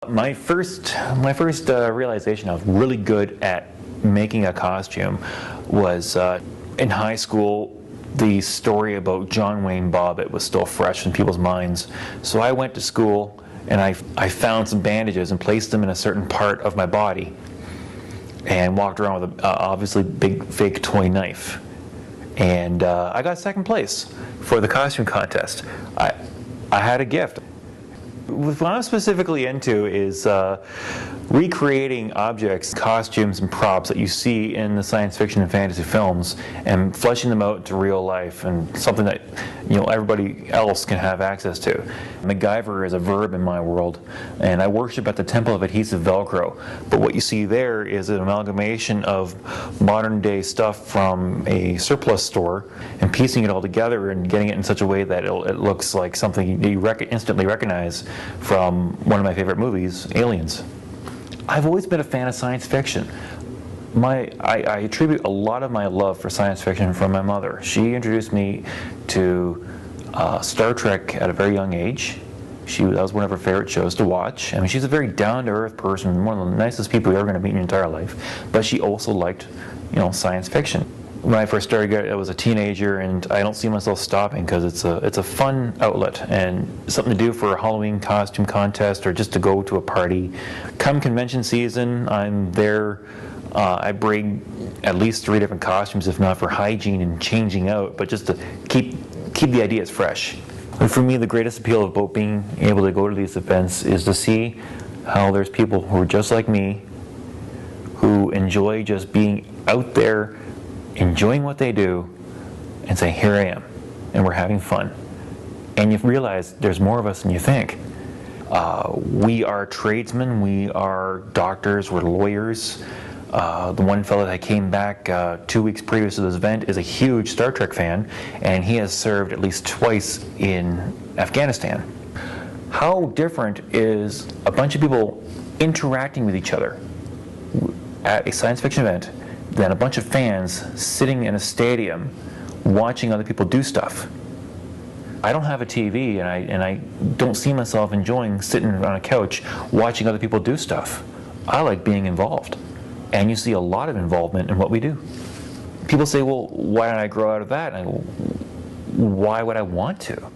My first realization I was really good at making a costume was in high school. The story about John Wayne Bobbitt was still fresh in people's minds, so I went to school and I found some bandages and placed them in a certain part of my body and walked around with a obviously big fake toy knife, and I got second place for the costume contest. I had a gift. What I'm specifically into is recreating objects, costumes, and props that you see in the science fiction and fantasy films, and fleshing them out into real life, and something that everybody else can have access to. MacGyver is a verb in my world, and I worship at the temple of adhesive Velcro. But what you see there is an amalgamation of modern-day stuff from a surplus store, and piecing it all together and getting it in such a way that it looks like something you instantly recognize from one of my favorite movies, Aliens. I've always been a fan of science fiction. I attribute a lot of my love for science fiction from my mother. She introduced me to Star Trek at a very young age. That was one of her favorite shows to watch. I mean, she's a very down-to-earth person, one of the nicest people you're ever going to meet in your entire life. But she also liked, science fiction. When I first started, I was a teenager, and I don't see myself stopping because it's a fun outlet and something to do for a Halloween costume contest or just to go to a party. Come convention season, I'm there. I bring at least 3 different costumes, if not for hygiene and changing out, but just to keep the ideas fresh. And for me, the greatest appeal about being able to go to these events is to see how there's people who are just like me, who enjoy just being out there, enjoying what they do, and say, here I am, and we're having fun. And you realize there's more of us than you think. We are tradesmen, we are doctors, we're lawyers. The one fellow that came back 2 weeks previous to this event is a huge Star Trek fan, and he has served at least twice in Afghanistan. How different is a bunch of people interacting with each other at a science fiction event than a bunch of fans sitting in a stadium watching other people do stuff? I don't have a TV, and I don't see myself enjoying sitting on a couch watching other people do stuff. I like being involved, and you see a lot of involvement in what we do. People say, well, why didn't I grow out of that? And I go, why would I want to?